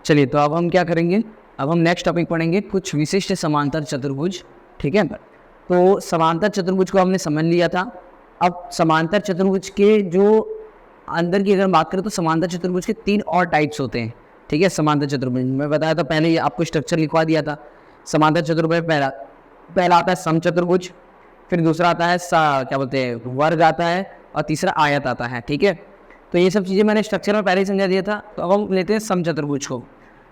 चलिए, तो अब हम क्या करेंगे, अब हम नेक्स्ट टॉपिक पढ़ेंगे कुछ विशिष्ट समांतर चतुर्भुज। ठीक है, तो समांतर चतुर्भुज को हमने समझ लिया था। अब समांतर चतुर्भुज के जो अंदर की अगर बात करें तो समांतर चतुर्भुज के 3 और टाइप्स होते हैं। ठीक है, समांतर चतुर्भुज मैं बताया था पहले, आपको स्ट्रक्चर लिखवा दिया था। समांतर चतुर्भुज पहला आता है समचतुर्भुज, फिर दूसरा आता है क्या बोलते हैं वर्ग आता है, और तीसरा आयत आता है। ठीक है, तो ये सब चीज़ें मैंने स्ट्रक्चर में पहले ही समझा दिया था। तो अब हम लेते हैं समचतुर्भुज को।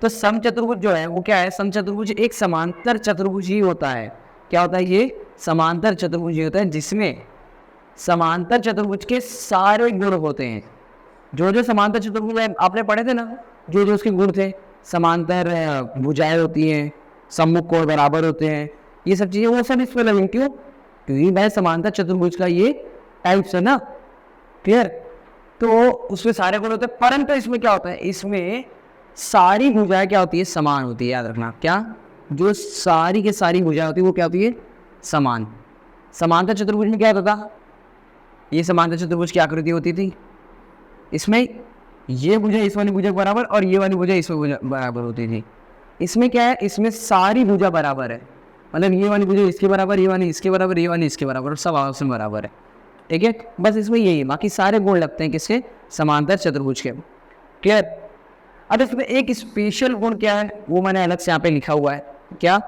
तो समचतुर्भुज जो है वो क्या है, समचतुर्भुज एक समांतर चतुर्भुज ही होता है। क्या होता है ये, समांतर चतुर्भुज ही होता है जिसमें समांतर चतुर्भुज के सारे गुण होते हैं। जो जो समांतर चतुर्भुज आपने पढ़े थे ना, जो जो उसके गुण थे, समांतर भुजाएं होती हैं, सम्मुख कोण बराबर होते हैं, ये सब चीज़ें वो सब इसमें लगेंगी। क्यों, क्योंकि भाई समांतर चतुर्भुज का ये टाइप्स है ना। क्लियर, तो उसमें सारे गुण होते हैं, परंतु इसमें क्या होता है, इसमें सारी भुजाएं क्या होती है, समान होती है। याद रखना, क्या, जो सारी के सारी भुजाएं होती है वो क्या होती है, समान। समांतर चतुर्भुज में क्या होता था, ये समांतर चतुर्भुज की आकृति होती थी, इसमें ये भुजा इस वाली भुजा बराबर और ये वाली भुजा इस वाली बराबर होती थी। इसमें क्या है, इसमें सारी भुजा बराबर है, मतलब ये वाली भुजा इसके बराबर, ये वाली इसके बराबर, ये वाली इसके बराबर, सब आपस में बराबर है। ठीक है, बस इसमें यही है, बाकी सारे गुण लगते हैं किसके, समांतर चतुर्भुज के। क्लियर। अब इसमें एक स्पेशल गुण क्या है वो मैंने अलग से यहाँ पे लिखा हुआ है, क्या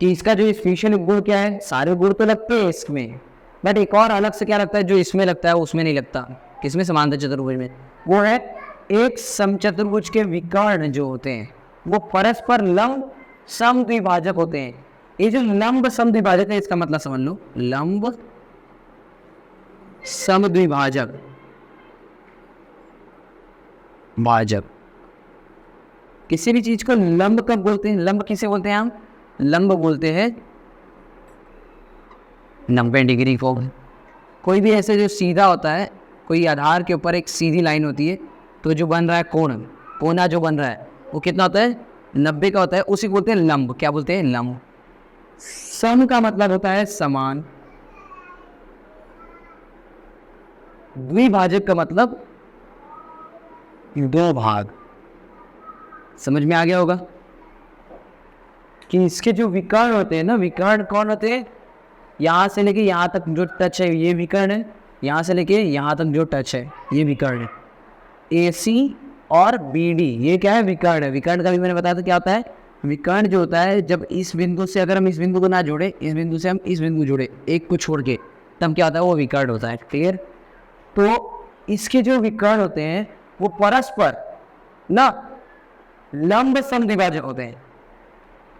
कि इसका जो स्पेशल गुण क्या है, सारे गुण तो लगते हैं इसमें, बट एक और अलग से क्या लगता है जो इसमें लगता है उसमें नहीं लगता। किसमें, समांतर चतुर्भुज में, वो है एक समचतुर्भुज के विकर्ण जो होते हैं वो परस्पर लंब समद्विभाजक होते हैं। ये जो लंब समद्विभाजक है इसका मतलब समझ लो, लंब समद्विभाजक भाजक, किसी भी चीज को लंब कब बोलते हैं, लंब किसे बोलते हैं हम, लंब बोलते हैं 90 डिग्री को। कोई भी ऐसे जो सीधा होता है, कोई आधार के ऊपर एक सीधी लाइन होती है, तो जो बन रहा है कोण, कोना जो बन रहा है वो कितना होता है, 90 का होता है, उसी को बोलते हैं लंब। क्या बोलते हैं, लंब। सम का मतलब होता है समान, द्विभाजक का मतलब दो भाग। समझ में आ गया होगा कि इसके जो विकर्ण होते हैं ना, विकर्ण कौन होते हैं, यहाँ से लेके यहाँ तक जो टच है ये विकर्ण है, यहाँ से लेके यहाँ तक जो टच है ये विकर्ण है। AC और BD ये क्या है, विकर्ण है। विकर्ण का भी मैंने बताया था क्या होता है, विकर्ण जो होता है जब इस बिंदु से अगर हम इस बिंदु को ना जोड़े, इस बिंदु से हम इस बिंदु जोड़े एक को छोड़ के, तब क्या होता है, वो विकर्ण होता है। क्लियर। तो इसके जो विकर्ण होते हैं वो परस्पर ना लंब समद्विभाजक होते हैं।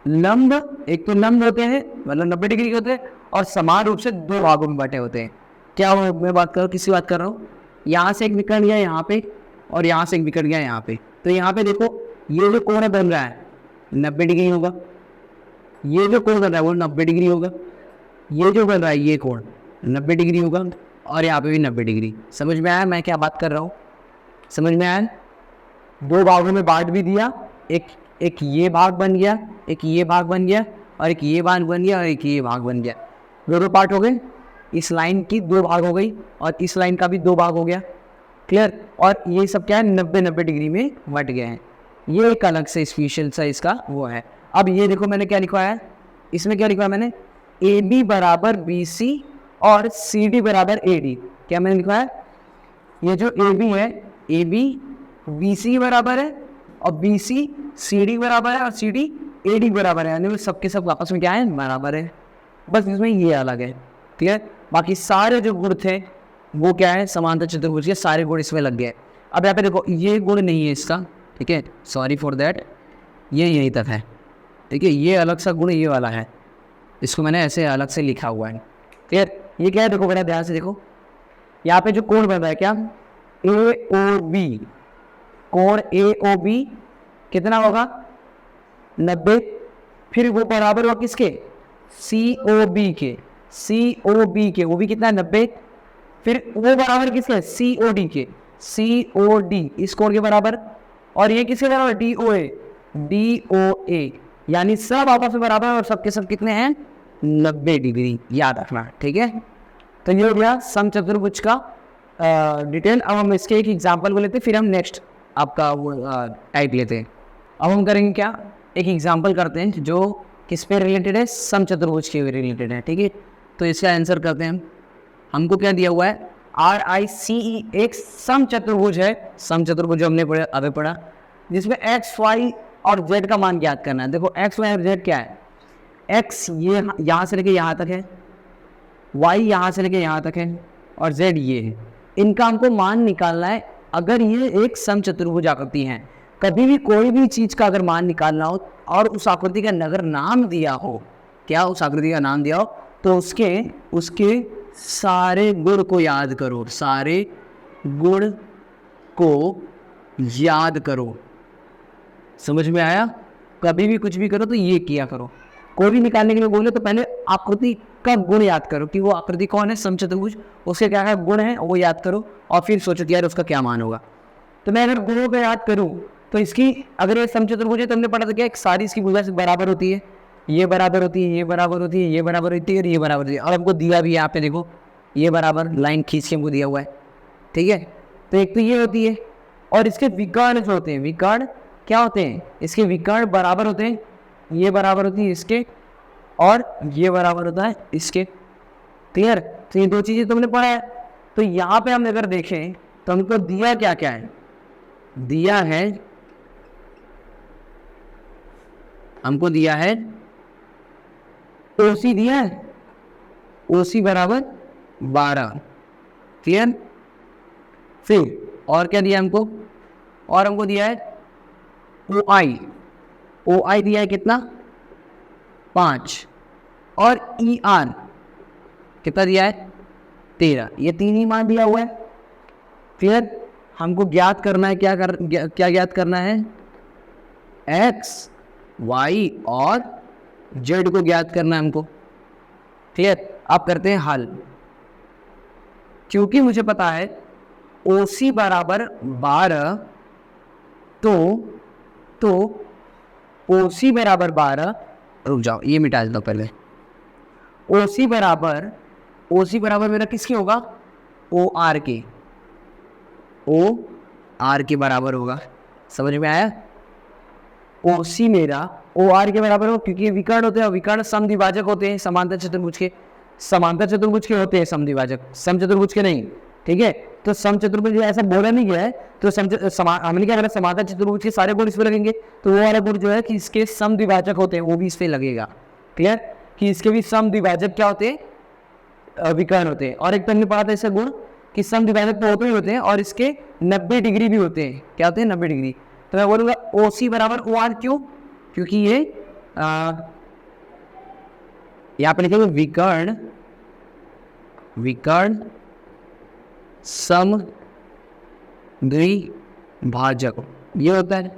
लंब, एक तो लंब होते हैं मतलब 90 डिग्री के होते हैं, और समान रूप से दो भागों में बटे होते हैं। क्या मैं बात कर रहा हूँ, किसी बात कर रहा हूँ, यहाँ से एक विकर्ण गया यहाँ पे और यहाँ से एक विकर्ण गया यहाँ पे। तो यहाँ पे देखो ये जो कोण बन रहा है 90 डिग्री होगा, ये जो कोण बन रहा है वो 90 डिग्री होगा, ये जो बन रहा है ये कोण 90 डिग्री होगा, और यहाँ पे भी 90 डिग्री। समझ में आया मैं क्या बात कर रहा हूँ, समझ में आया। दो भागों में बांट भी दिया, एक ये भाग बन गया, एक ये भाग बन गया, और एक ये भाग बन गया, और एक ये भाग बन गया। दो पार्ट हो गए, इस लाइन की दो भाग हो गई और इस लाइन का भी दो भाग हो गया। क्लियर। और ये सब क्या है, 90 डिग्री में बट गए हैं। ये एक अलग से स्पेशल सा इसका वो है। अब ये देखो मैंने क्या लिखवाया है, इसमें क्या लिखवाया मैंने, AB बराबर BC और CD बराबर AD। क्या मैंने लिखवाया, ये जो AB है, AB BC बराबर है और BC CD बराबर है और CD AD बराबर है, यानी सबके सब आपस में क्या है, बराबर है। बस इसमें ये अलग है। ठीक है, बाकी सारे जो गुण थे वो क्या है, समांतर चतुर्भुज के सारे गुण इसमें लग गए। अब यहाँ पे देखो ये गुण नहीं है इसका, ठीक है, सॉरी फॉर दैट, ये यहीं तक है। ठीक है, ये अलग सा गुण ये वाला है, इसको मैंने ऐसे अलग से लिखा हुआ है। क्लियर। ये क्या है, देखो बड़ा ध्यान से देखो, यहाँ पे जो कोण बन रहा है क्या, AOB, कोण AOB कितना होगा, 90। फिर वो बराबर हुआ किसके, COB के, COB के, वो भी कितना है, 90। फिर वो बराबर किसके, COD के, COD इस कोण के बराबर, और ये किसके बराबर, DOA, DOA, यानी सब आपस में बराबर और सबके सब कितने हैं, 90 डिग्री। याद रखना, ठीक है। तो ये हो गया समचतुर्भुज का डिटेल। अब हम इसके एक एग्जाम्पल को लेते हैं, फिर हम नेक्स्ट आपका वो टाइप लेते हैं। अब हम करेंगे क्या, एक एग्जांपल करते हैं जो किस पे रिलेटेड है, समचतुर्भुज के रिलेटेड है, ठीक है। तो इसका आंसर करते हैं हम। हमको क्या दिया हुआ है, RICE एक समचतुर्भुज है। समचतुर्भुज जो हमने अभी पढ़ा, जिसमें x, y और z का मान ज्ञात करना है। देखो x, y और z क्या है, x ये यहाँ से लेके यहाँ तक है, y यहाँ से लेके यहाँ तक है, और z ये है। इनका हमको मान निकालना है। अगर ये एक समचतुर्भुज आकृति है, कभी भी कोई भी चीज़ का अगर मान निकालना हो और उस आकृति का अगर नाम दिया हो, क्या उस आकृति का नाम दिया हो, तो उसके सारे गुण को याद करो, सारे गुण को याद करो। समझ में आया? कभी भी कुछ भी करो तो ये किया करो। कोई भी निकालने के लिए बोले तो पहले आकृति का गुण याद करो कि वो आकृति कौन है, समचतुर्भुज, उसके क्या है गुण है, वो याद करो और फिर सोचो कि यार उसका क्या मान होगा। तो मैं अगर गुणों को याद करूं तो इसकी, अगर ये समचतुर्भुज है तो हमने पढ़ा था क्या, एक सारी इसकी भुजा बराबर होती है, ये बराबर होती है, ये बराबर होती है, ये बराबर होती है और ये बराबर होती है। और हमको दिया भी है, यहाँ पे देखो ये बराबर लाइन खींच के हमको दिया हुआ है, ठीक है। तो एक तो ये होती है, और इसके विकर्ण जो होते हैं, विकर्ण क्या होते हैं, इसके विकर्ण बराबर होते हैं, ये बराबर होती है इसके और ये बराबर होता है इसके। क्लियर? तो ये दो चीज़ें तुमने पढ़ा है। तो यहाँ पे हम अगर देखें तो हमको दिया क्या क्या है, दिया है, हमको दिया है OC दिया है, OC बराबर 12। क्लियर? फिर और क्या दिया हमको, और हमको दिया है OI दिया है कितना, 5, और ER कितना दिया है, 13। ये तीन ही मान दिया हुआ है। फिर हमको ज्ञात करना है, क्या ज्ञात करना है, X, Y और Z को ज्ञात करना है हमको। क्लियर? आप करते हैं हल। क्योंकि मुझे पता है OC बराबर 12, तो OC बराबर 12, रुक जाओ ये मिटा दो पहले। OC बराबर मेरा किसके होगा, OR के बराबर होगा। समझ में आया? OC मेरा OR के बराबर हो, क्योंकि ये विकर्ण होते हैं, विकर्ण समद्विभाजक होते हैं, समांतर चतुर्भुज के होते हैं समद्विभाजक, समचतुर्भुज के नहीं, ठीक है। तो समचतुर्भुज ऐसा बोला नहीं गया है, तो हमने क्या करा, समांतर चतुर्भुज के सारे गुण इस पे लगेंगे, तो वो वाला गुण जो है कि इसके समद्विभाजक होते हैं वो भी इस पे लगेगा। क्लियर? कि इसके भी समद्विभाजक क्या होते हैं, विकर्ण होते हैं। और एक तो हमने पढ़ा था इसका गुण कि समद्विभाजक तो होते हैं और इसके 90 डिग्री भी होते हैं। क्या होते हैं, 90 डिग्री। तो मैं बोलूँगा OC बराबर OR, क्यों, क्योंकि ये यहाँ पे लिखेंगे विकर्ण समद्विभाजक, ये होता है।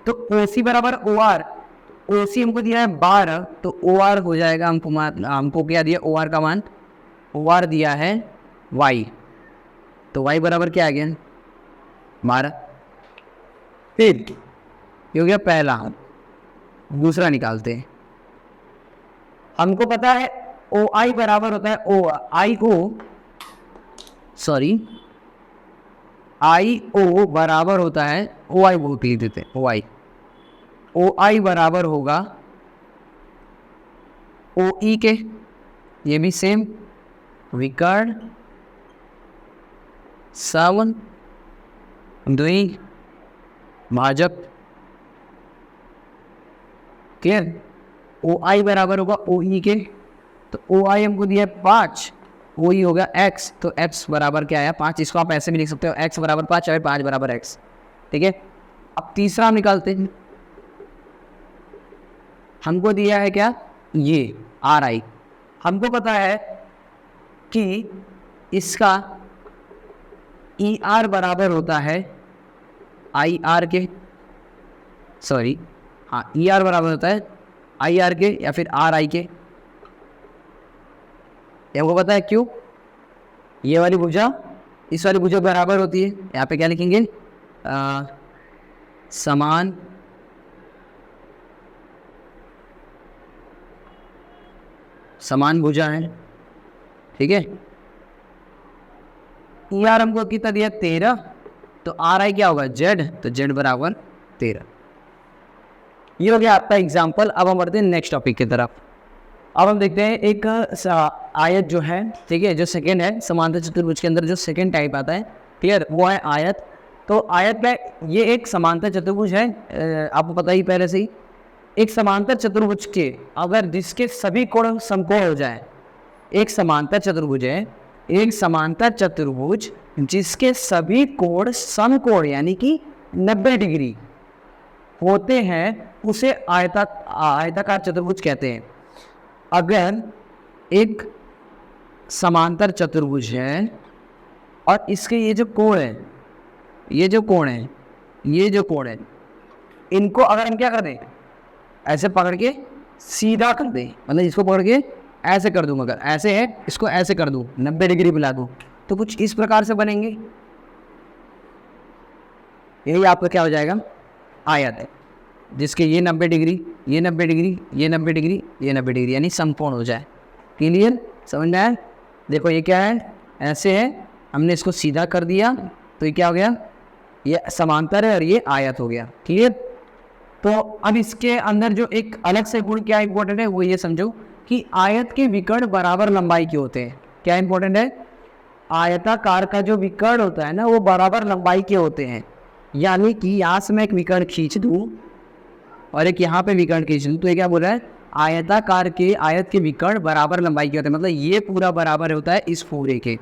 तो OC बराबर OR, OC हमको दिया है 12, तो OR हो जाएगा, हमको क्या दिया, OR का मान, OR दिया है Y, तो Y बराबर क्या आ गया, 12। फिर ये हो गया पहला। दूसरा निकालते हैं। हमको पता है OI बराबर होता है IO बराबर होता है OI, बहुत लिख देते हैं OI बराबर होगा OE के, ये भी सेम, विकर्ण समद्विभाजक। क्लियर? OI बराबर होगा OE के, तो OI हमको दिया 5, OE होगा X, तो X बराबर क्या है, 5। इसको आप ऐसे भी लिख सकते हो, X बराबर 5 और 5 बराबर X, ठीक है। अब तीसरा हम निकालते हैं। हमको दिया है क्या, ये RI। हमको पता है कि इसका ER बराबर होता है IR के, ER बराबर होता है IR के या फिर RI के। हमको पता है क्यों, ये वाली भुजा इस वाली भुजा बराबर होती है। यहाँ पे क्या लिखेंगे, समान भुजा है, ठीक है। ER हमको कितना दिया, 13, तो आर आई क्या होगा जेड, तो जेड बराबर 13। ये हो गया आपका एग्जाम्पल। अब हम बढ़ते हैं नेक्स्ट टॉपिक की तरफ। अब हम देखते हैं एक आयत जो है, ठीक है, जो सेकेंड है समांतर चतुर्भुज के अंदर जो सेकेंड टाइप आता है, क्लियर, वो है आयत। तो आयत में ये एक समांतर चतुर्भुज है, आपको पता ही पहले से ही। एक समांतर चतुर्भुज के अगर जिसके सभी कोण समकोण हो जाए, एक समांतर चतुर्भुज है, एक समांतर चतुर्भुज जिसके सभी कोण समकोण यानी कि 90 डिग्री होते हैं, उसे आयताकार चतुर्भुज कहते हैं। अगर एक समांतर चतुर्भुज है और इसके ये जो कोण है, ये जो कोण है, ये जो कोण है, इनको अगर हम क्या कर दें, ऐसे पकड़ के सीधा कर दें, मतलब इसको पकड़ के ऐसे कर दूँ, अगर ऐसे है इसको ऐसे कर दूँ, 90 डिग्री मिला दूँ, तो कुछ इस प्रकार से बनेंगे। यही आपका क्या हो जाएगा, आयत है, जिसके ये 90 डिग्री, ये 90 डिग्री, ये 90 डिग्री, ये 90 डिग्री, यानी समकोण हो जाए। क्लियर, समझ में आया? देखो ये क्या है, ऐसे है, हमने इसको सीधा कर दिया तो ये क्या हो गया, ये समांतर है और ये आयत हो गया। क्लियर। तो अब इसके अंदर जो एक अलग से गुण क्या इंपॉर्टेंट है, वो ये समझो कि आयत के विकर्ण बराबर लंबाई के होते हैं। क्या इंपॉर्टेंट है, आयताकार का जो विकर्ण होता है ना, वो बराबर लंबाई के होते हैं। यानी कि यहाँ से मैं एक विकर्ण खींच दूँ और एक यहाँ पे विकर्ण खींच दूँ, तो ये क्या बोल रहा है, आयताकार के आयत के विकर्ण बराबर लंबाई के होते हैं। मतलब ये पूरा बराबर होता है इस पूरे के,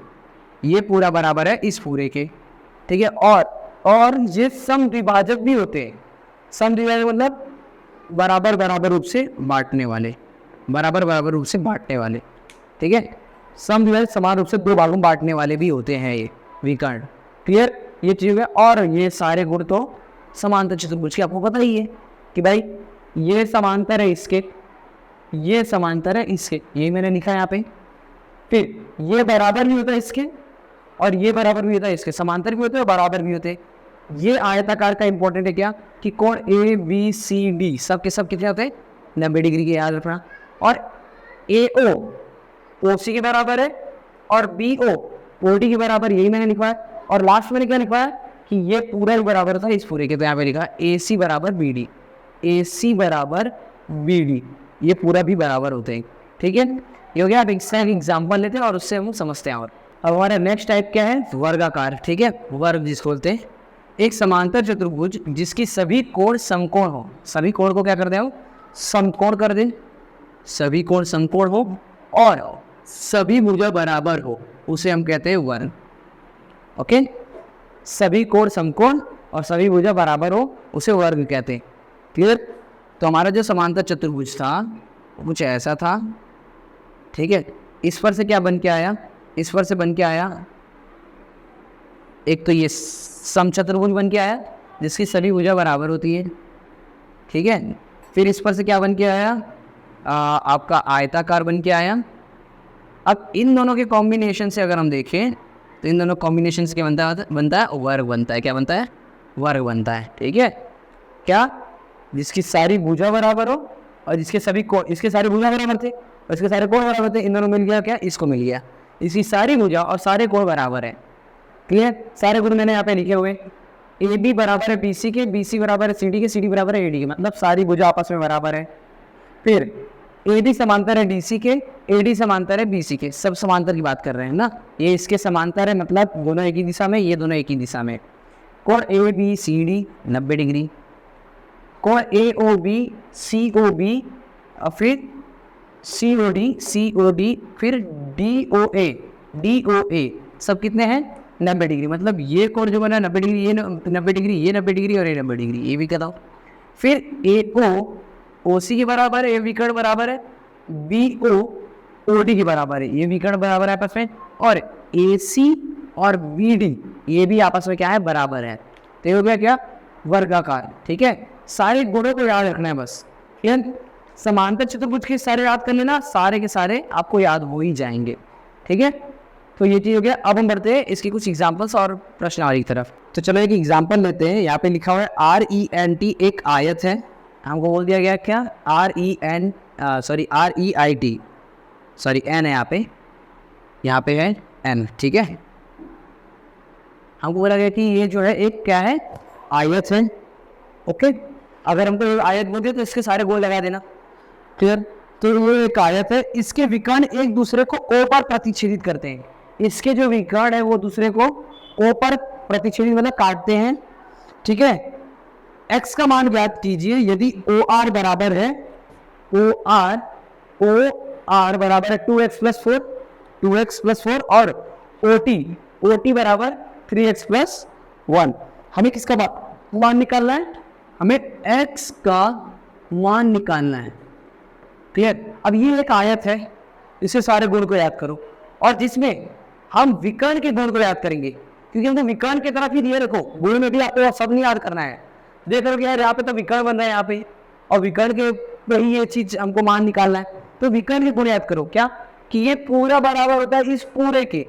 ये पूरा बराबर है इस पूरे के, ठीक है। और ये समद्विभाजक भी होते हैं। समद्विभाजक मतलब बराबर बराबर रूप से बांटने वाले, बराबर बराबर रूप से बांटने वाले, ठीक है। समद्विभाजक समान रूप से दो भागों में बांटने वाले भी होते हैं ये विकर्ण। क्लियर, ये चीज़ है। और ये सारे गुण तो समांतर चतुर्भुज के आपको पता ही है कि भाई ये समांतर है इसके, ये समांतर है इसके, यही मैंने लिखा है यहाँ पे। फिर ये बराबर भी होता है इसके और ये बराबर भी होता है इसके, समांतर भी होते हैं और बराबर भी होते हैं। ये आयताकार का इंपॉर्टेंट है क्या, कि कोण ए बी सी डी सब के सब कितने होते हैं, 90 डिग्री के, याद रखना। और ए ओ सी के बराबर है और बी ओ डी के बराबर, यही मैंने लिखा है। और लास्ट में क्या लिखा है कि ये पूरा ही बराबर होता है इस पूरे के, तो यहाँ पे लिखा है ए सी बराबर बी डी, ए सी बराबर बी डी, ये पूरा भी बराबर होते हैं। ठीक है, ये हो गया। अब इसका एक एग्जाम्पल लेते हैं और उससे हम समझते हैं। और अब हमारा नेक्स्ट टाइप क्या है, वर्गाकार। ठीक है, वर्ग जिसको बोलते हैं। एक समांतर चतुर्भुज जिसकी सभी कोण समकोण हो, सभी कोण को क्या कर दें हम, समकोण कर दें, सभी कोण समकोण हो और सभी भुजा बराबर हो, उसे हम कहते हैं वर्ग। ओके, सभी कोण समकोण और सभी भुजा बराबर हो, उसे वर्ग कहते हैं। क्लियर। तो हमारा जो समांतर चतुर्भुज था कुछ ऐसा था, ठीक है। इस पर से क्या बन के आया, इस पर से बन के आया एक तो ये समचतुर्भुज बन के आया जिसकी सभी भुजा बराबर होती है, ठीक है। फिर इस पर से क्या बन के आया, आपका आयताकार बन के आया। अब इन दोनों के कॉम्बिनेशन से अगर हम देखें तो इन दोनों कॉम्बिनेशन से क्या बनता है वर्ग बनता है। क्या बनता है, वर्ग बनता है। ठीक है, क्या, जिसकी सारी भुजा बराबर हो और जिसके सभी कोण, इसके सारे भुजा बराबर थे और इसके सारे कोण बराबर थे, इन दोनों मिल गया क्या, इसको मिल गया, इसकी सारी भुजा और सारे कोण बराबर है। क्लियर, सारे गुण मैंने यहाँ पे लिखे हुए। ए बी बराबर है बी सी के, बी सी बराबर है सी डी के, सी डी बराबर है ए डी के, मतलब सारी भुजा आपस में बराबर है। फिर ए डी समांतर है डी सी के, ए डी समांतर है बी सी के, सब समांतर की बात कर रहे हैं ना। ये इसके समांतर है, मतलब दोनों एक ही दिशा में, ये दोनों एक ही दिशा में। कोण A B C D 90 degree, कोण A O B C O B, फिर सी ओ डी, फिर डी ओ ए, सब कितने हैं, 90 डिग्री। मतलब ये कोण जो बना 90 डिग्री, ये 90 डिग्री, ये 90 डिग्री और ये 90 डिग्री, ये भी कहता हूँ। फिर ए ओ सी के बराबर है, ये विकर्ण बराबर है, बी ओ डी के बराबर है, ये विकर्ण बराबर है आपस में, और ए सी और बी डी ये भी आपस में क्या है, बराबर है। तो ये हो गया क्या, वर्गाकार। ठीक है, सारे गुणों को याद रखना है बस। समांतर चतुर्भुज के सारे याद कर लेना, सारे के सारे आपको याद हो ही जाएंगे। ठीक है, तो ये चीज़ हो गया। अब हम बढ़ते हैं इसकी कुछ एग्जांपल्स और प्रश्नावली की तरफ। तो चलो एक एग्जांपल लेते हैं। यहाँ पे लिखा हुआ है RENT, एक आयत है। हमको बोल दिया गया क्या, REIT, सॉरी N है यहाँ पे है N। ठीक है, हमको बोला गया कि ये जो है एक क्या है, आयत है। ओके, अगर हमको आयत बोलते तो इसके सारे गोल लगा देना। क्लियर? तो ये एक आयत है, इसके विकर्ण एक दूसरे को ओ पर प्रतिच्छेदित करते हैं। इसके जो विकर्ण है वो दूसरे को ओ पर प्रतिच्छेदित मतलब काटते हैं। ठीक है, x का मान ज्ञात कीजिए यदि ओ आर बराबर है, ओ आर बराबर है 2x प्लस 4, 2x प्लस 4 और ओ टी बराबर 3x प्लस 1। हमें किसका मान निकालना है? हमें x का मान निकालना है। क्लियर? अब ये एक आयत है, इसे सारे गुण को याद करो और जिसमें हम विकर्ण के गुण को याद करेंगे, क्योंकि हमने विकर्ण की तरफ ही दिए। रखो गुण में भी आपको सब नहीं याद करना है। देख रहे हो यार यहाँ पे तो विकर्ण बन रहा है यहाँ पे, और विकर्ण के वही ये चीज हमको मान निकालना है। तो विकर्ण के गुण याद करो क्या, कि ये पूरा बराबर होता है इस पूरे के।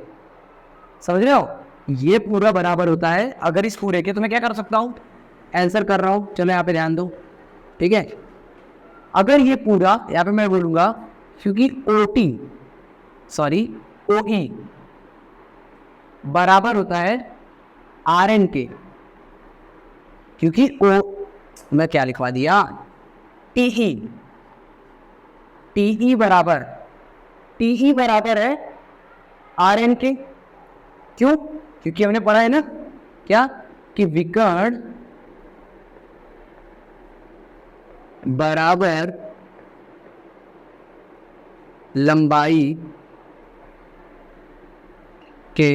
समझ रहे हो? ये पूरा बराबर होता है अगर इस पूरे के। तो मैं क्या कर सकता हूँ, आंसर कर रहा हूँ, चलो यहाँ पे ध्यान दो। ठीक है, अगर ये पूरा यहाँ पे मैं बोलूंगा क्योंकि ओ ई बराबर होता है आर एन के, क्योंकि ओ मैं क्या लिखवा दिया, टी ई बराबर है आर एन के। क्यों? क्योंकि हमने पढ़ा है ना क्या, कि विकर्ण बराबर लंबाई के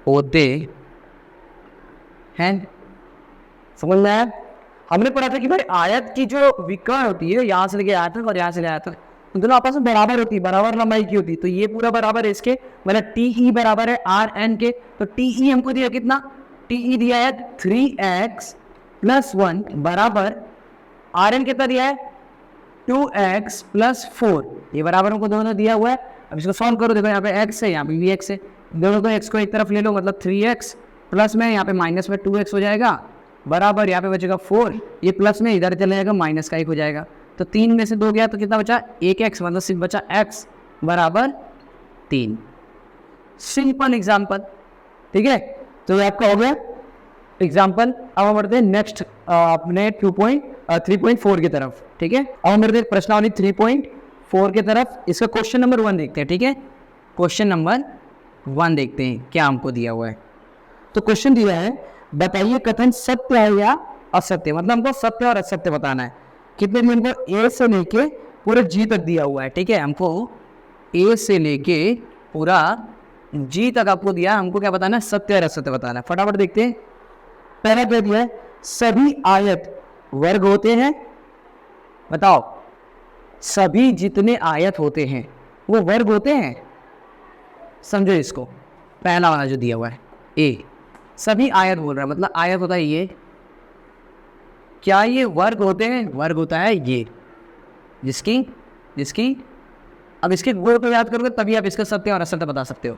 होते हैं। समझ में आया? हमने पढ़ा था कि भाई आयत की जो विकर्ण होती है, यहां से लेके आया था और यहां से ले आया था, दोनों आपस में बराबर होती है, बराबर लंबाई की होती है। तो ये पूरा बराबर है इसके, मतलब टी ई बराबर है आर एन के। तो टी ई हमको दिया कितना, टी ई दिया है 3x प्लस 1 बराबर आर एन कितना दिया है 2x प्लस 4। ये बराबर हमको दोनों दिया हुआ है। अब इसको सॉल्व करो, देखो यहाँ पे x है, यहाँ पे भी x है, दोनों को x को एक तरफ ले लो, मतलब 3x प्लस में यहाँ पे माइनस में 2x हो जाएगा, बराबर यहाँ पे बचेगा 4, ये प्लस में इधर चले जाएगा, माइनस का 1 हो जाएगा। तो 3 में से 2 गया तो कितना बचा, 1x, मतलब सिर्फ बचा x बराबर 3। Simple example. ठीक है, तो आपका हो गया एग्जाम्पल। अब हम बढ़ते हैं नेक्स्ट अपने 3.4 की तरफ। ठीक है, अब हम बढ़ते हैं प्रश्नावली 3.4 की तरफ। इसका क्वेश्चन नंबर 1 देखते हैं। ठीक है, क्वेश्चन नंबर 1 देखते हैं क्या हमको दिया हुआ है। तो क्वेश्चन दिया है, बताइए कथन सत्य है या असत्य, मतलब हमको सत्य और असत्य बताना है। कितने दिन हमको ए से लेके पूरे जी तक दिया हुआ है। ठीक है, हमको ए से लेके पूरा जी तक आपको दिया, हमको क्या बताना है, सत्य और असत्य बताना है। फटाफट देखते हैं। पहला क्या दिया है, सभी आयत वर्ग होते हैं। बताओ, सभी जितने आयत होते हैं वो वर्ग होते हैं। समझो इसको, पहला वाला जो दिया हुआ है ए, सभी आयत बोल रहा है, मतलब आयत होता है ये। क्या ये वर्ग होते हैं? वर्ग होता है ये, जिसकी अब इसके गुण को याद करोगे तभी आप इसका सत्य और असत्य बता सकते हो।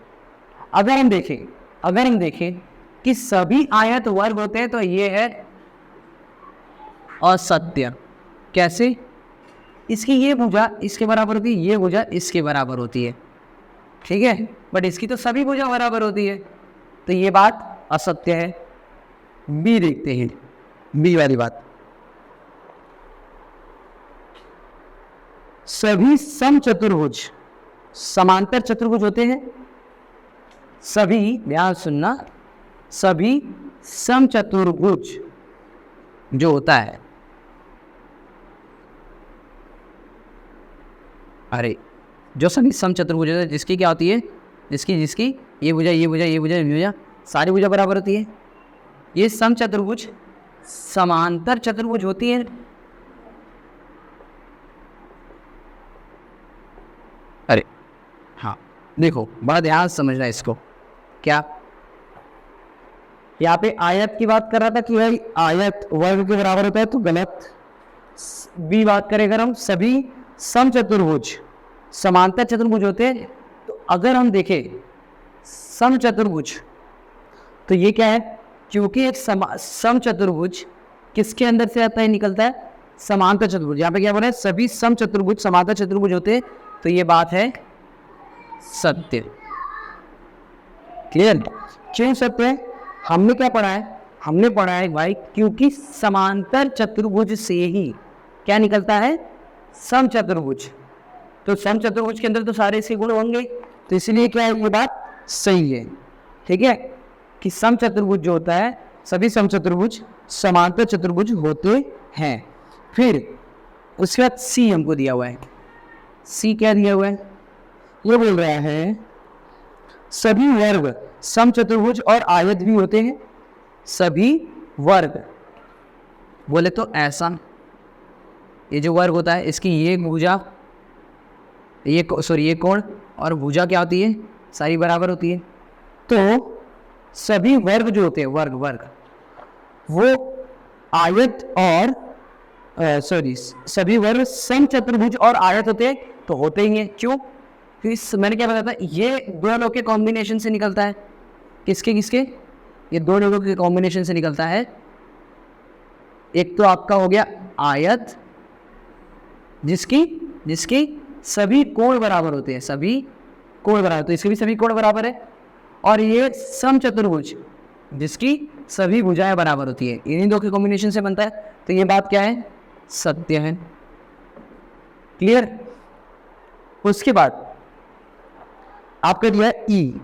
अगर हम देखें कि सभी आयत वर्ग होते हैं तो ये है असत्य। कैसे? इसकी ये भुजा इसके बराबर होती है, ये भुजा इसके बराबर होती है। ठीक है, बट इसकी तो सभी भुजा बराबर होती है, तो ये बात असत्य है। बी देखते हैं, बी वाली बात, सभी समचतुर्भुज समांतर चतुर्भुज होते हैं। सभी, ध्यान सुनना, सभी समचतुर्भुज जो होता है, अरे जो सभी समचतुर्भुज होता है, जिसकी क्या होती है, जिसकी ये भुजा ये भुजा ये भुजा ये भुजा सारी भुजा बराबर होती है, ये समचतुर्भुज समांतर चतुर्भुज होती है। अरे हाँ, देखो बड़ा ध्यान समझना इसको। क्या यहाँ पे आयत की बात कर रहा था कि भाई आयत वर्ग के बराबर होता है, तो गलत। बी बात करें अगर हम, सभी समचतुर्भुज समांतर चतुर्भुज होते हैं। तो अगर हम देखें समचतुर्भुज, तो ये क्या है, क्योंकि एक समचतुर्भुज किसके अंदर से आता है, निकलता है समांतर चतुर्भुज। यहाँ पे क्या बोला है, सभी समचतुर्भुज समांतर चतुर्भुज होते हैं, तो ये बात है सत्य। क्लियर? क्यों सत्य है? हमने क्या पढ़ा है? हमने पढ़ा है भाई क्योंकि समांतर चतुर्भुज से ही क्या निकलता है? समचतुर्भुज। तो समचतुर्भुज के अंदर तो सारे इसके गुण होंगे, तो इसलिए क्या है, ये बात सही है। ठीक है, कि समचतुर्भुज जो होता है, सभी समचतुर्भुज समांतर चतुर्भुज होते हैं। फिर उसके बाद सी हमको दिया हुआ है। सी क्या दिया हुआ है? ये बोल रहा है सभी वर्ग समचतुर्भुज और आयत भी होते हैं। सभी वर्ग बोले तो ऐसा, ये जो वर्ग होता है इसकी ये भुजा, ये कोण और भुजा क्या होती है? सारी बराबर होती है। तो सभी वर्ग जो होते हैं, वर्ग वो आयत और सभी वर्ग समचतुर्भुज और आयत होते हैं, तो होते ही हैं। क्यों? क्योंकि मैंने क्या बताया था, ये दो लोगों के कॉम्बिनेशन से निकलता है। किसके किसके? ये दो लोगों के कॉम्बिनेशन से निकलता है। एक तो आपका हो गया आयत, जिसकी सभी कोण बराबर होते हैं, सभी कोण बराबर, तो इसके भी सभी कोण बराबर है। और ये समचतुर्भुज, जिसकी सभी भुजाएं बराबर होती है, इन्हीं दो के कॉम्बिनेशन से बनता है। तो ये बात क्या है? सत्य है। क्लियर? उसके बाद आपका दिया ई,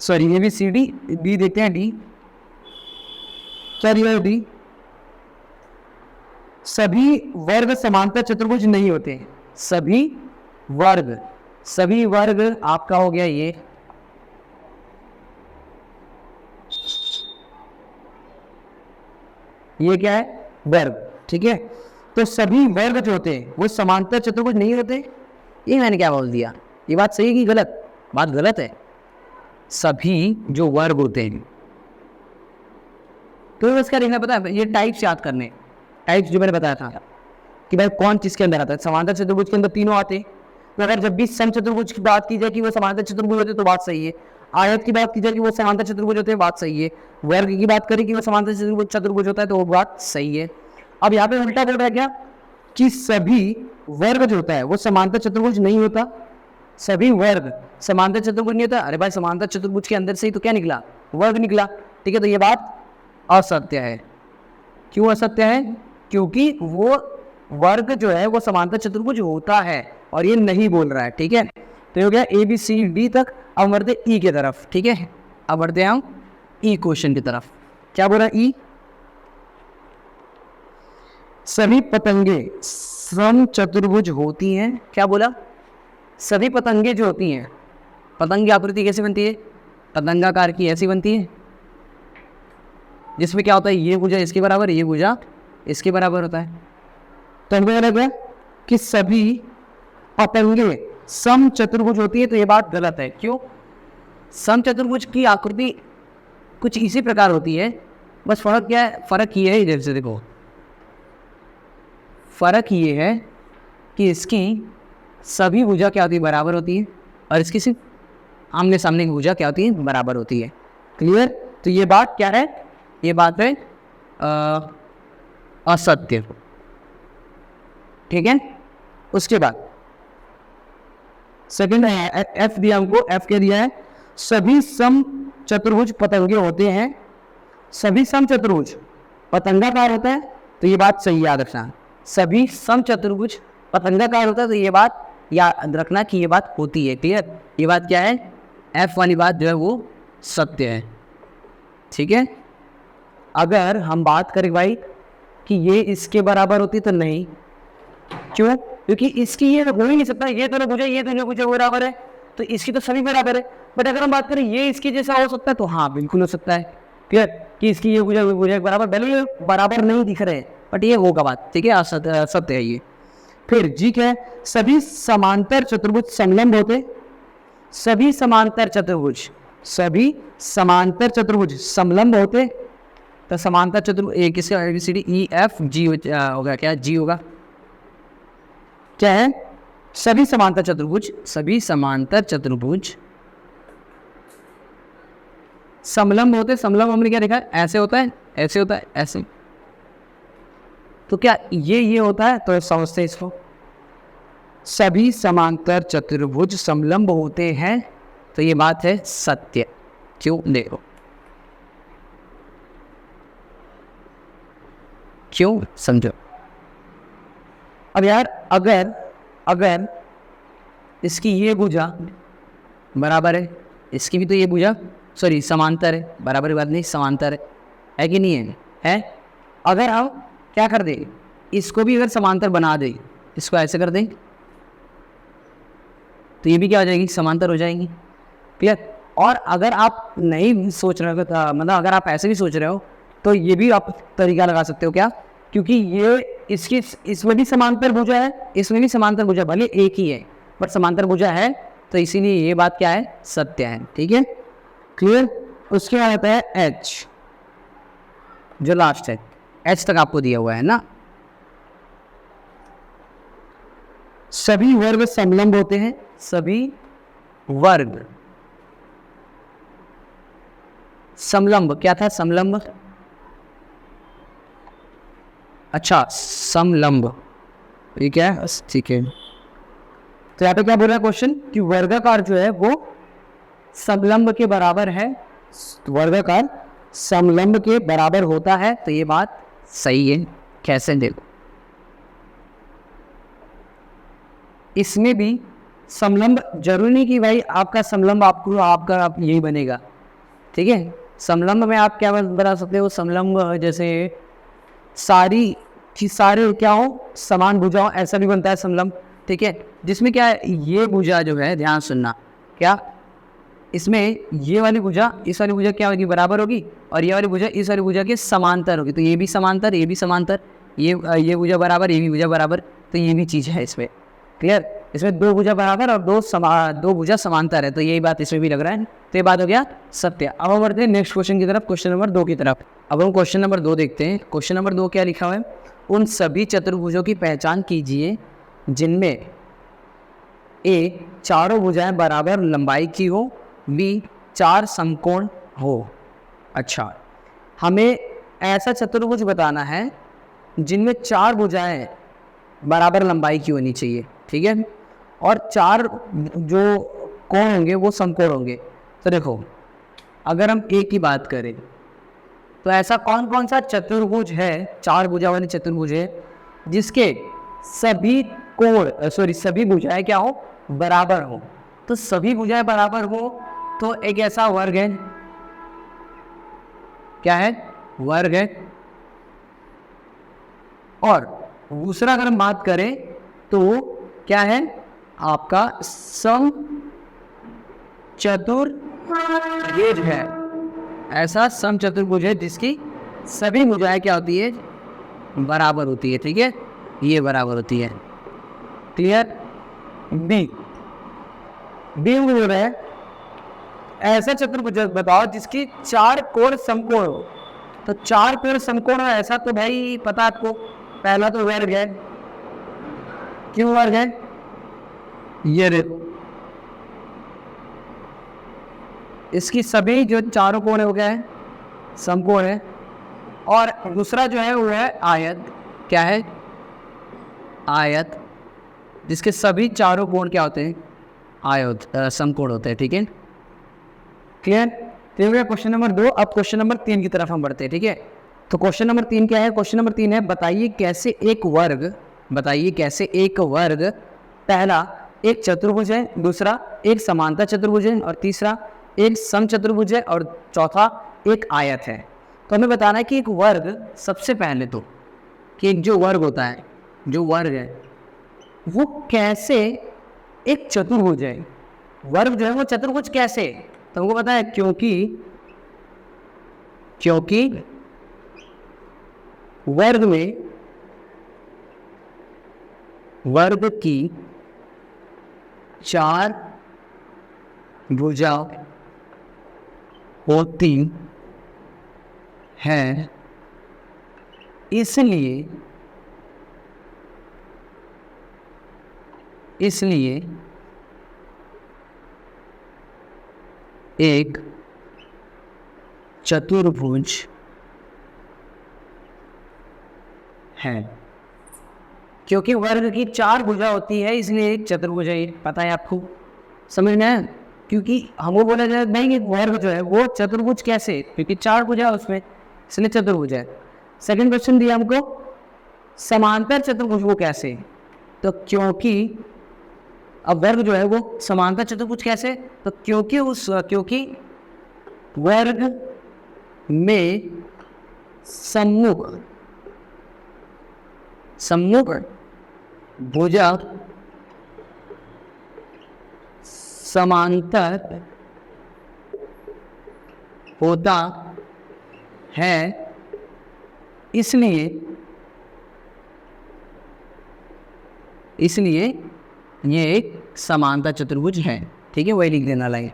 ये भी सी डी, डी देखते हैं। डी क्या दिया है? डी सभी वर्ग समांतर चतुर्भुज नहीं होते हैं। सभी वर्ग आपका हो गया ये क्या है? वर्ग। ठीक है, तो सभी वर्ग जो होते हैं वो समांतर चतुर्भुज नहीं होते। ये मैंने क्या बोल दिया? ये बात सही है कि गलत? बात गलत है। सभी जो वर्ग होते हैं, तो इसका देखना पता है, ये टाइप्स याद करने, टाइप्स जो मैंने बताया था कि भाई कौन चीज के अंदर आता है। समांतर चतुर्भुज के अंदर तीनों आते हैं। तो अगर जब भी समचतुर्भुज की बात की जाए कि वो समांतर चतुर्भुज होते हैं, तो बात सही है। आयत की बात की जाए कि वो समांतर चतुर्भुज होते हैं, बात सही है। वर्ग की बात करें कि वो समांतर चतुर्भुज होता है, तो वो बात सही है। अब यहाँ पे उल्टा बोल रहा है क्या? कि सभी वर्ग जो होता है वो समांतर चतुर्भुज नहीं होता। सभी वर्ग समांतर चतुर्भुज नहीं होता। अरे भाई, समांतर चतुर्भुज के अंदर से ही तो क्या निकला? वर्ग निकला। ठीक है, तो ये बात असत्य है। क्यों असत्य है? क्योंकि वो वर्ग जो है वो समांतर चतुर्भुज होता है, और ये नहीं बोल रहा है। ठीक है, तो हो गया ए बी सी डी तक। अब बढ़ते ई की तरफ। ठीक है, अब बढ़ते हैं हम ई क्वेश्चन की तरफ। क्या बोला? ई सभी पतंगे समचतुर्भुज होती हैं। क्या बोला? सभी पतंगे जो होती हैं, पतंग की आकृति कैसे बनती है? पतंगाकार की ऐसी बनती है, जिसमें क्या होता है, ये भुजा इसके बराबर, ये भुजा इसके बराबर होता है। तो हमको कि सभी पतंगे समचतुर्भुज होती है, तो ये बात गलत है। क्यों? समचतुर्भुज की आकृति कुछ इसी प्रकार होती है, बस फर्क क्या है? फर्क ये है, इधर से देखो, फर्क ये है कि इसकी सभी भुजा क्या होती है? बराबर होती है, और इसकी सिर्फ आमने सामने की भुजा क्या होती है? बराबर होती है। क्लियर? तो ये बात क्या है? ये बात है असत्य। ठीक है, उसके बाद सेकंड एफ दिया हमको। एफ क्या दिया है? सभी समचतुर्भुज पतंगे होते हैं। सभी समचतुर्भुज पतंगाकार होता है, तो ये बात सही याद रखना। सभी समचतुर्भुज पतंगाकार होता है, तो ये बात याद रखना कि ये बात होती है। क्लियर? ये बात क्या है? एफ वाली बात जो है वो सत्य है। ठीक है, अगर हम बात करें भाई कि ये इसके बराबर होती, तो नहीं। क्यों? क्योंकि इसकी ये हो ही नहीं सकता। ये तो भुजा, ये दोनों भुजा बराबर है, तो इसकी तो सभी बराबर है। बट अगर हम बात करें ये इसकी जैसा हो सकता है, तो हाँ बिल्कुल हो सकता है। क्लियर? कि इसकी ये भुजा बराबर, पहले बराबर नहीं दिख रहे, बट ये होगा बात। ठीक है, सत्य है ये। फिर जी क्या है? सभी समांतर चतुर्भुज समलंब होते। सभी समांतर चतुर्भुज समलंब होते। तो समांतर चतुर्भुज ए किसके? ABCD E F G होगा। क्या जी होगा? क्या है? सभी समांतर चतुर्भुज समलंब होते। समलंब हमने क्या देखा है? ऐसे होता है, ऐसे होता है, ऐसे। तो क्या ये होता है? तो समझते हैं इसको। सभी समांतर चतुर्भुज समलंब होते हैं, तो ये बात है सत्य। क्यों, देखो क्यों, समझो। अब यार अगर अगर इसकी ये भुजा बराबर है, इसकी भी तो ये भुजा सॉरी समांतर है, बराबर की बात नहीं, समांतर है कि नहीं है? है। अगर हम क्या कर दें, इसको भी अगर समांतर बना दें, इसको ऐसे कर दें, तो ये भी क्या हो जाएगी, समांतर हो जाएंगी। क्लियर। और अगर आप नहीं सोच रहे हो, मतलब अगर आप ऐसे भी सोच रहे हो, तो ये भी आप तरीका लगा सकते हो। क्या? क्योंकि ये इसकी इसमें भी समांतर भुजा है, इसमें भी समांतर भुजा, भले एक ही है बट समांतर भुजा है, तो इसीलिए ये बात क्या है, सत्य है। ठीक है, क्लियर। उसके बाद आता है एच, जो लास्ट है। एच तक आपको दिया हुआ है ना। सभी वर्ग समलंब होते हैं, सभी वर्ग समलंब। क्या था समलंब? अच्छा, समलंब, ये क्या है? ठीक है। तो यहाँ पे क्या बोल रहा है क्वेश्चन कि वर्गाकार जो है वो समलंब के बराबर है, वर्गाकार समलंब के बराबर होता है। तो ये बात सही है। कैसे? देखो, इसमें भी समलंब, जरूरी नहीं कि भाई आपका समलंब आपका यही बनेगा। ठीक है, समलंब में आप क्या बना सकते हो, समलंब जैसे सारे क्या हो, समान भुजा हो, ऐसा भी बनता है समलंब। ठीक है, जिसमें क्या है, ये भुजा जो है, ध्यान सुनना, क्या इसमें ये वाली भुजा इस वाली भुजा क्या होगी, बराबर होगी, और ये वाली भुजा इस वाली भुजा के समांतर होगी। तो ये भी समांतर, ये भी समांतर, ये भुजा बराबर, ये भी भुजा बराबर, तो ये भी चीज़ है इसमें। क्लियर। इसमें दो भुजा बराबर और दो भुजा समांतर है, तो यही बात इसमें भी लग रहा है। तो ये बात हो गया सत्य। अब हम बढ़ते हैं नेक्स्ट क्वेश्चन की तरफ, क्वेश्चन नंबर 2 की तरफ। अब हम क्वेश्चन नंबर 2 देखते हैं। क्वेश्चन नंबर 2 क्या लिखा हुआ है, उन सभी चतुर्भुजों की पहचान कीजिए जिनमें ए चारों भुजाएं बराबर लंबाई की हो, बी चार समकोण हो। अच्छा, हमें ऐसा चतुर्भुज बताना है जिनमें चार भुजाएं बराबर लंबाई की होनी चाहिए। ठीक है, और चार जो कोण होंगे वो समकोण होंगे। तो देखो, अगर हम ए की बात करें तो ऐसा कौन कौन सा चतुर्भुज है, चार भुजा वाली चतुर्भुज है, जिसके सभी सभी भुजाएं क्या हो, बराबर हो। तो सभी भुजाएं बराबर हो तो एक ऐसा वर्ग है, क्या है, वर्ग है। और दूसरा अगर हम बात करें तो क्या है, आपका सम चतुर्भुज है। ऐसा सम चतुर्भुज है जिसकी सभी भुजाएं क्या होती है, बराबर होती है। ठीक है, ये बराबर होती है। क्लियर। बी बोल रहे हैं ऐसा चतुर्भुज बताओ जिसकी चार कोण समकोण हो। तो चार कोण समकोण है ऐसा, तो भाई पता आपको, पहला तो वर्ग है। क्यों वर्ग है, ये देखो, इसकी सभी जो चारों कोण है वो क्या है, समकोण है। और दूसरा जो है वो है आयत। क्या है, आयत, जिसके सभी चारों कोण क्या होते हैं, आयत समकोण होते हैं। ठीक है, क्लियर। तो हो गया क्वेश्चन नंबर 2। अब क्वेश्चन नंबर 3 की तरफ हम बढ़ते हैं। ठीक है, तो क्वेश्चन नंबर 3 क्या है, क्वेश्चन नंबर 3 है बताइए कैसे एक वर्ग, पहला एक चतुर्भुज है, दूसरा एक समांतर चतुर्भुज है, और तीसरा एक समचतुर्भुज है, और चौथा एक आयत है। तो हमें बताना है कि एक वर्ग, सबसे पहले तो कि एक जो वर्ग होता है, जो वर्ग है वो कैसे एक चतुर्भुज है। वर्ग जो है वो चतुर्भुज कैसे, तो हमको पता है क्योंकि वर्ग में वर्ग की चार भुजा होती है, इसलिए एक चतुर्भुज है। क्योंकि वर्ग की चार भुजा होती है इसलिए एक चतुर्भुज है, ये पता है आपको, समझ में आया? क्योंकि हमको बोला जाए नहीं एक वर्ग जो है वो चतुर्भुज कैसे, क्योंकि 4 भुजा है उसमें, इसलिए चतुर्भुज है। सेकंड क्वेश्चन दिया हमको समांतर चतुर्भुज वो कैसे, तो क्योंकि अब वर्ग जो है वो समांतर चतुर्भुज कैसे, तो क्योंकि वर्ग में सम्मुख भुजा समांतर होता है, इसलिए ये एक समांतर चतुर्भुज है। ठीक है, वही लिख देना लाइन,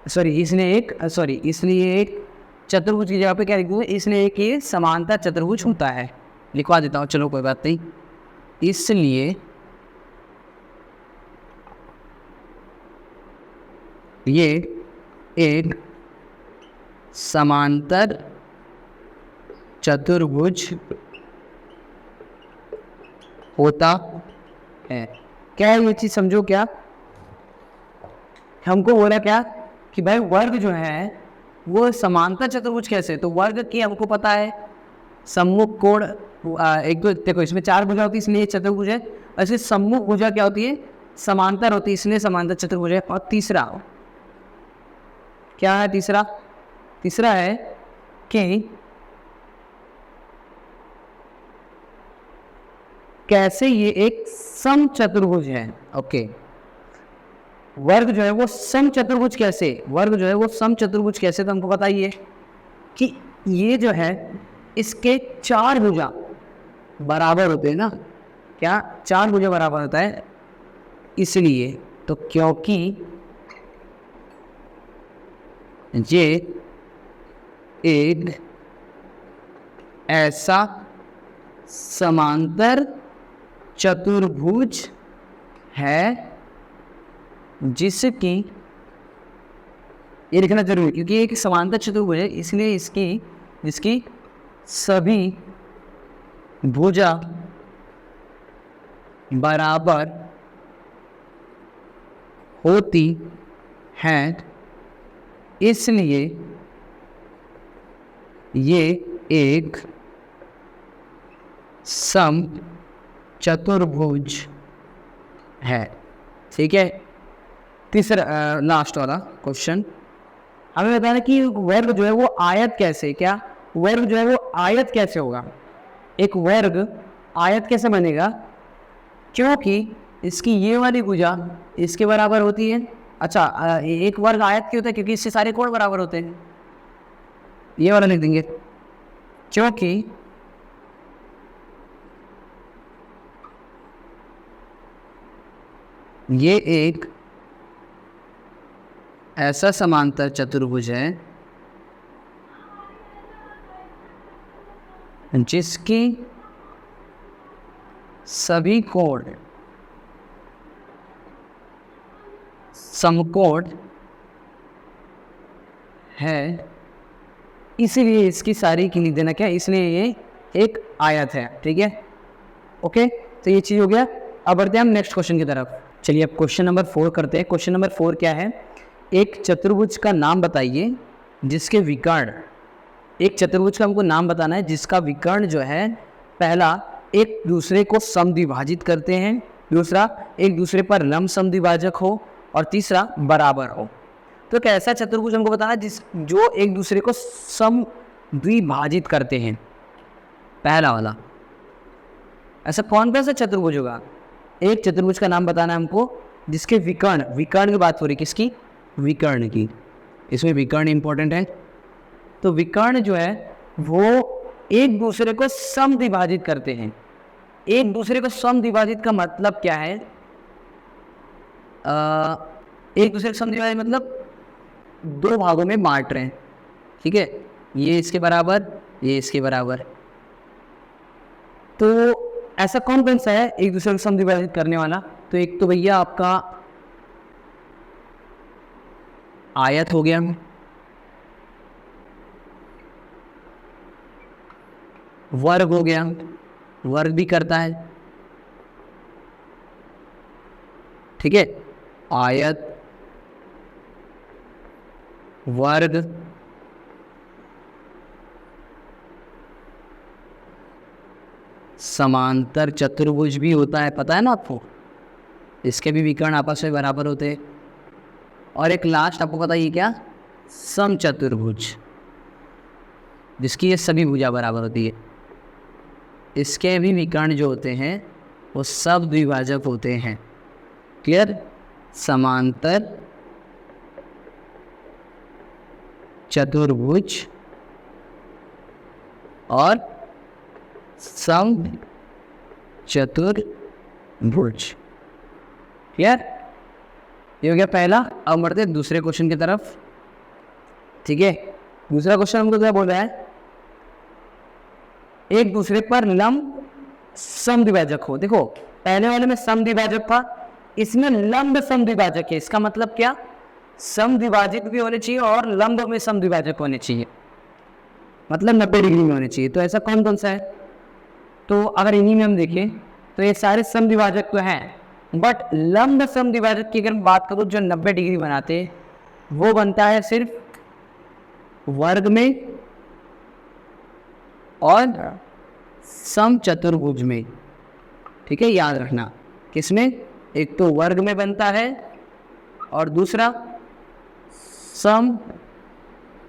इसलिए एक चतुर्भुज की जगह पे क्या लिख दूंगा, इसलिए एक ये समांतर चतुर्भुज होता है, लिखवा देता हूँ, चलो कोई बात नहीं। इसलिए ये एक समांतर चतुर्भुज होता है। क्या है ये चीज समझो, क्या हमको बोला क्या कि भाई वर्ग जो है वो समांतर चतुर्भुज कैसे, तो वर्ग की हमको पता है सम्मुख कोण, एक तो देखो इसमें 4 भुजा होती है इसलिए चतुर्भुज है, ऐसे सम्मुख भुजा क्या होती है, समांतर होती है, इसलिए समांतर चतुर्भुज है। और तीसरा क्या है, तीसरा है कि कैसे ये एक समचतुर्भुज है। ओके, वर्ग जो है वो समचतुर्भुज कैसे, तो हमको बताइए कि ये जो है इसके 4 भुजा बराबर होते हैं ना, क्या 4 भुजा बराबर होता है, इसलिए तो क्योंकि ये एक ऐसा समांतर चतुर्भुज है जिसकी, ये लिखना जरूरी क्योंकि एक समांतर चतुर्भुज है, इसलिए इसकी सभी भुजा बराबर होती हैं, इसलिए ये एक सम चतुर्भुज है। ठीक है, तीसरा लास्ट वाला क्वेश्चन हमें बताना कि वर्ग जो है वो आयत कैसे, क्या वर्ग जो है वो आयत कैसे होगा, एक वर्ग आयत कैसे बनेगा, क्योंकि इसकी ये वाली भुजा इसके बराबर होती है। अच्छा, एक वर्ग आयत क्यों होता है, क्योंकि इससे सारे कोण बराबर होते हैं, ये वाला लिख देंगे, क्योंकि ये एक ऐसा समांतर चतुर्भुज है जिसकी सभी कोण समकोण है, इसलिए इसकी सारी की लिख देना क्या, इसलिए ये एक आयत है। ठीक है, ओके, तो ये चीज हो गया। अब बढ़ते हैं हम नेक्स्ट क्वेश्चन की तरफ। चलिए अब क्वेश्चन नंबर 4 करते हैं। क्वेश्चन नंबर 4 क्या है, एक चतुर्भुज का नाम बताइए जिसके विकर्ण, एक चतुर्भुज का हमको नाम बताना है जिसका विकर्ण जो है पहला एक दूसरे को समद्विभाजित करते हैं, दूसरा एक दूसरे पर लंब समद्विभाजक हो और तीसरा बराबर हो। तो कैसा चतुर्भुज हमको बताना है जो एक दूसरे को समद्विभाजित करते हैं, पहला वाला। ऐसा कौन सा चतुर्भुज होगा, एक चतुर्भुज का नाम बताना है हमको जिसके विकर्ण की बात हो रही, किसकी, विकर्ण की, इसमें विकर्ण इंपॉर्टेंट है। तो विकर्ण जो है वो एक दूसरे को समद्विभाजित करते हैं। एक दूसरे को समद्विभाजित का मतलब क्या है, एक दूसरे को समद्विभाजित मतलब 2 भागों में बांट रहे हैं। ठीक है, ये इसके बराबर, ये इसके बराबर। तो ऐसा कौन सा है एक दूसरे को समद्विभाजित करने वाला, तो एक तो भैया आपका आयत हो गया, वर्ग हो गया, वर्ग भी करता है। ठीक है, आयत वर्ग समांतर चतुर्भुज भी होता है, पता है ना आपको, इसके भी विकर्ण आपस में बराबर होते हैं। और एक लास्ट आपको पता है ये क्या, समचतुर्भुज, जिसकी ये सभी भुजा बराबर होती है, इसके भी विकर्ण जो होते हैं वो सब द्विभाजक होते हैं। क्लियर, समांतर चतुर्भुज और सम चतुर्भुज। क्लियर, ये हो गया पहला। अब बढ़ते हैं दूसरे क्वेश्चन की तरफ। ठीक है, दूसरा क्वेश्चन हमको क्या बोल रहा है, एक दूसरे पर लंब समद्विभाजक हो। देखो पहले वाले में समद्विभाजक था, इसमें लंब समद्विभाजक है। इसका मतलब क्या, समद्विभाजित भी होने चाहिए और लंब में समद्विभाजक होने चाहिए, मतलब 90 डिग्री में होने चाहिए। तो ऐसा कौन कौन सा है, तो अगर इन्हीं में हम देखें तो ये सारे समद्विभाजक तो हैं, बट लंब समद्विभाजक की अगर बात करूँ जो 90 डिग्री बनाते हैं, वो बनता है सिर्फ वर्ग में और समचतुर्भुज में। ठीक है, याद रखना किसमें, एक तो वर्ग में बनता है और दूसरा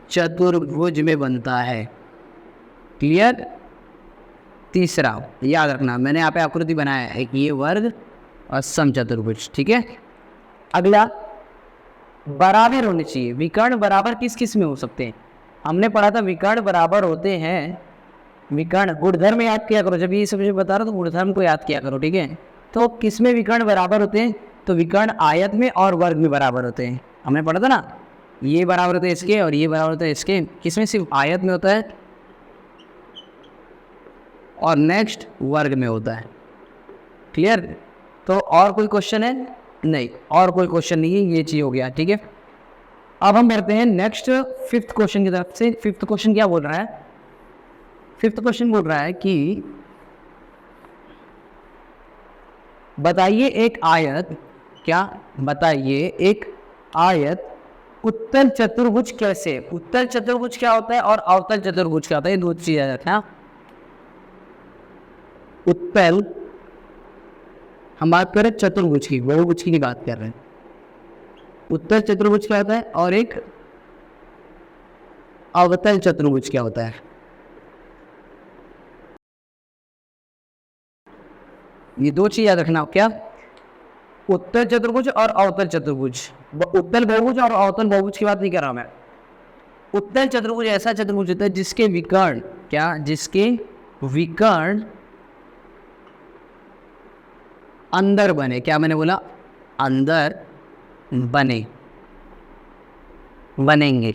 समचतुर्भुज में बनता है। क्लियर, तीसरा याद रखना, मैंने यहाँ पे आकृति बनाया है कि ये वर्ग और समचतुर्भुज। ठीक है, अगला बराबर होने चाहिए। विकर्ण बराबर किस किस में हो सकते हैं, हमने पढ़ा था विकर्ण बराबर होते हैं, विकर्ण गुणधर्म याद किया करो, जब ये सब बता रहा तो गुणधर्म को याद किया करो। ठीक है, तो किस में विकर्ण बराबर होते हैं, तो विकर्ण आयत में और वर्ग में बराबर होते हैं। हमने पढ़ा था ना, ये बराबर होते हैं इसके और ये बराबर होते हैं इसके, किसमें, सिर्फ आयत में होता है और नेक्स्ट वर्ग में होता है। क्लियर, तो और कोई क्वेश्चन है, नहीं और कोई क्वेश्चन नहीं है, ये चीज हो गया। ठीक है, अब हम बढ़ते हैं नेक्स्ट फिफ्थ क्वेश्चन की तरफ से। फिफ्थ क्वेश्चन क्या बोल रहा है, फिफ्थ क्वेश्चन बोल रहा है कि बताइए एक आयत, क्या बताइए एक आयत उत्तल चतुर्भुज कैसे। उत्तल चतुर्भुज क्या होता है और अवतल चतुर्भुज क्या होता है, ये दो चीजें आ जाती हैं। उत्तल हम बात कर रहे हैं चतुर्भुज की, बहुभुज की बात कर रहे हैं। उत्तल चतुर्भुज क्या होता है और एक अवतल चतुर्भुज क्या होता है। ये दो चीज याद रखना, क्या, उत्तल चतुर्भुज और अवतल चतुर्भुज। उत्तल बहुभुज और अवतल बहुभुज की बात नहीं कर रहा मैं। उत्तल चतुर्भुज ऐसा चतुर्भुज होता है जिसके विकर्ण, क्या, जिसके विकर्ण अंदर बने। क्या मैंने बोला, अंदर बने, बनेंगे।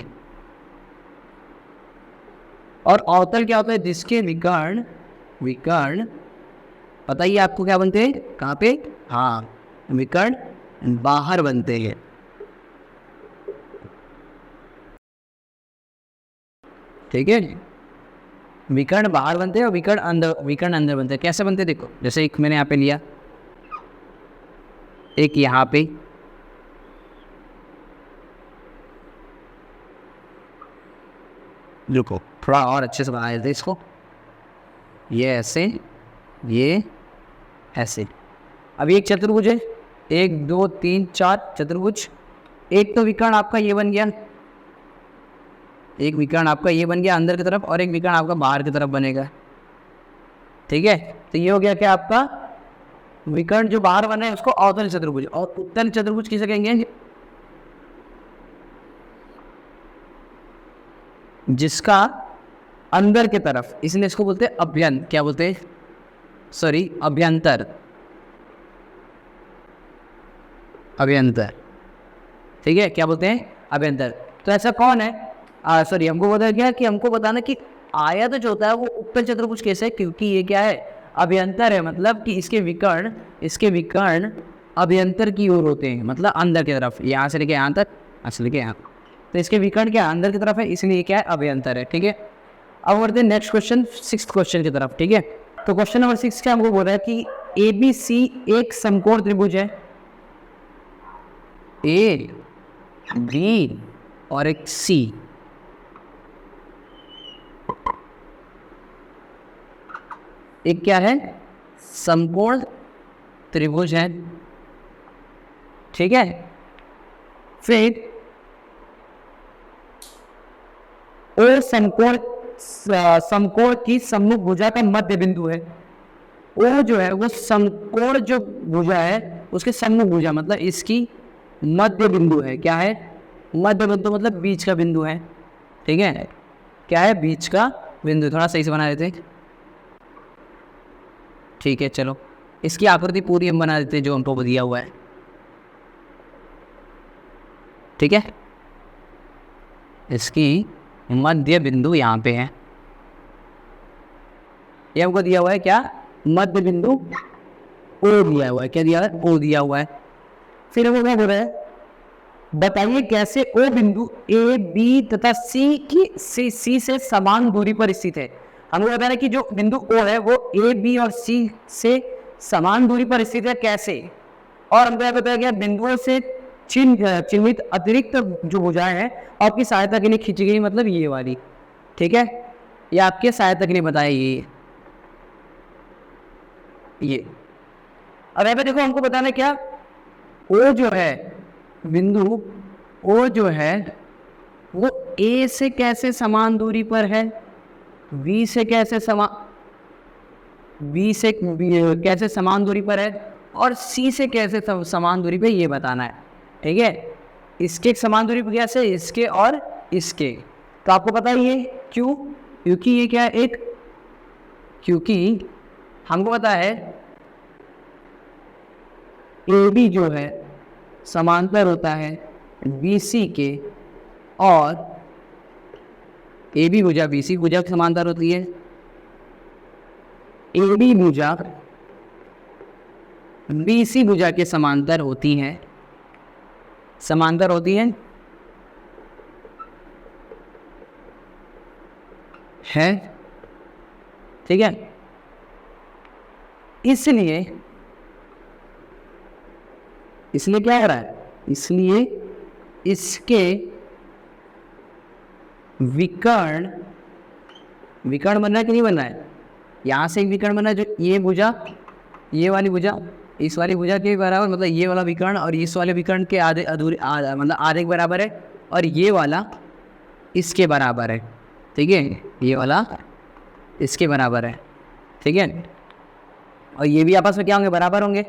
और अवतल क्या होता है, जिसके विकर्ण, विकर्ण पता ही आपको क्या बनते हैं, कहाँ पे, हाँ, विकर्ण बाहर बनते हैं। ठीक है, विकर्ण बाहर बनते हैं और विकर्ण अंदर बनते हैं। कैसे बनते हैं, देखो जैसे एक मैंने यहाँ पे लिया, एक यहाँ पे, रुको थोड़ा और अच्छे से बना देते इसको, ये ऐसे, ये ऐसे। अब एक चतुर्भुज है, 1 2 3 4 चतुर्भुज। एक तो विकर्ण आपका ये बन गया, एक विकर्ण आपका ये बन गया अंदर की तरफ और एक विकर्ण आपका बाहर की तरफ बनेगा। ठीक है, तो ये हो गया क्या आपका विकर्ण जो बाहर बना है उसको अवतल चतुर्भुज। और उत्तल चतुर्भुज किसे कहेंगे, जिसका अंदर की तरफ, इसलिए इसको बोलते हैं अभ्यंतर, क्या बोलते हैं, सॉरी अभ्यंतर, अभ्यंतर। ठीक है, क्या बोलते हैं, अभ्यंतर। तो ऐसा कौन है, सॉरी हमको पता है क्या कि हमको बताना कि आयत जो होता है वो उत्तल चतुर्भुज कैसे है, क्योंकि ये क्या है, अभ्यंतर है। मतलब कि इसके विकर्ण अभ्यंतर की ओर होते हैं, मतलब अंदर की तरफ, यहाँ से लेके यहाँ तक, यहाँ से लेके यहाँ, तो इसके विकर्ण क्या अंदर की तरफ है, इसलिए क्या है, अभ्यंतर है। ठीक है, अब बढ़ते हैं नेक्स्ट क्वेश्चन, सिक्स्थ क्वेश्चन की तरफ। ठीक है, तो क्वेश्चन नंबर 6 क्या हमको बोल रहा है कि ABC एक समकोण त्रिभुज है, A B और एक सी। एक क्या है, समकोण त्रिभुज है, ठीक है। फिर और समकोण की सम्मुख भुजा का मध्य बिंदु है। वो जो है वो समकोण जो भुजा है उसके सम्मुख भुजा मतलब इसकी मध्य बिंदु है। क्या है, मध्य बिंदु मतलब बीच का बिंदु है, ठीक है। क्या है, बीच का बिंदु। थोड़ा सही से बना देते हैं, ठीक है। चलो इसकी आकृति पूरी हम बना देते हैं जो हमको दिया हुआ है, ठीक है। इसकी मध्य बिंदु यहाँ पे है, ये हमको दिया हुआ है क्या, मध्य बिंदु ओ दिया हुआ है। क्या दिया है, ओ दिया हुआ है। फिर वो क्या बोल रहा है, बताइए कैसे ओ बिंदु ए बी तथा सी से समान दूरी पर स्थित है। हमको बता रहा है कि जो बिंदु ओ है वो ए बी और सी से समान दूरी पर स्थित है, कैसे। और हमको यह बताया गया बिंदुओं से चिन्हित अतिरिक्त जो भुजाएं हैं आपकी सहायता के लिए खींची गई, मतलब ये वाली, ठीक है। ये आपके सहायता के लिए बताया ये। अब यहाँ पे देखो हमको बताना क्या, ओ जो है बिंदु ओ जो है वो ए से कैसे समान दूरी पर है, बी से कैसे कैसे समान दूरी पर है, और सी से कैसे समान दूरी पे, ये बताना है, ठीक है। इसके समान दूरी पर कैसे, इसके और इसके। तो आपको पता है ये क्यों, क्योंकि ये क्या है क्योंकि हमको पता है ए बी जो है समांतर होता है बी सी के, और ए बी भुजा बी सी भुजा समांतर होती है। ए बी भुजा बी सी भुजा के समांतर होती है, ठीक है। इसलिए क्या हो रहा है, इसलिए इसके विकर्ण बनना है कि नहीं बनना है, यहाँ से एक विकर्ण बनना है, जो ये भुजा, ये वाली भुजा इस वाली भुजा के बराबर, मतलब ये वाला विकर्ण और इस वाले विकर्ण के आधे अधूरे मतलब आधे के बराबर है, और ये वाला इसके बराबर है, ठीक है। ये वाला इसके बराबर है, ठीक है। और ये भी आपस में क्या होंगे, बराबर होंगे,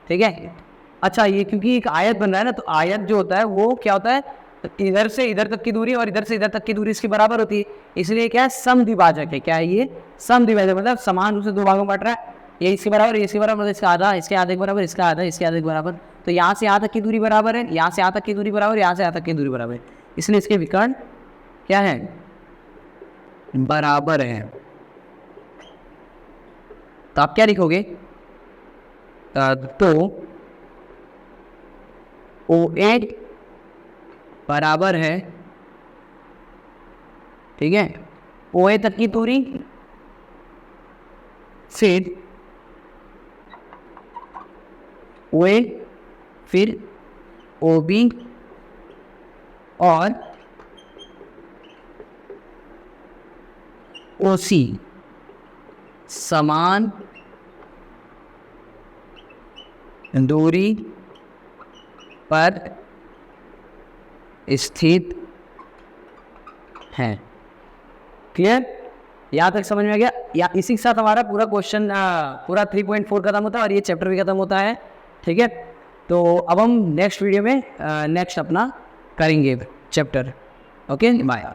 ठीक है। अच्छा, ये क्योंकि एक आयत बन रहा है ना, तो आयत जो होता है वो क्या होता है, इधर से इधर तक की दूरी और इधर से इधर तक की दूरी इसकी बराबर होती है, इसलिए क्या है, समद्विभाजक है। क्या है ये, समद्विभाजक, मतलब समान रूप से दो भागों में बांट रहा है। ये इसके बराबर, ये इसके बराबर, मतलब इसका आधा इसके आधे के बराबर, इसका आधा इसके आधे के बराबर। तो यहाँ से यहाँ तक की दूरी बराबर है, यहाँ से यहाँ तक की दूरी बराबर, यहाँ से यहाँ तक की दूरी बराबर है, इसलिए इसके विकर्ण क्या है, बराबर है। तो आप क्या लिखोगे, तो OA बराबर है, ठीक है, OA तक की दूरी, फिर OA, फिर OB और OC समान दूरी पर स्थित है। क्लियर, यहाँ तक समझ में आ गया। या इसी के साथ हमारा पूरा क्वेश्चन पूरा 3.4 खत्म होता है और ये चैप्टर भी खत्म होता है, ठीक है। तो अब हम नेक्स्ट वीडियो में नेक्स्ट अपना करेंगे चैप्टर। Okay, bye.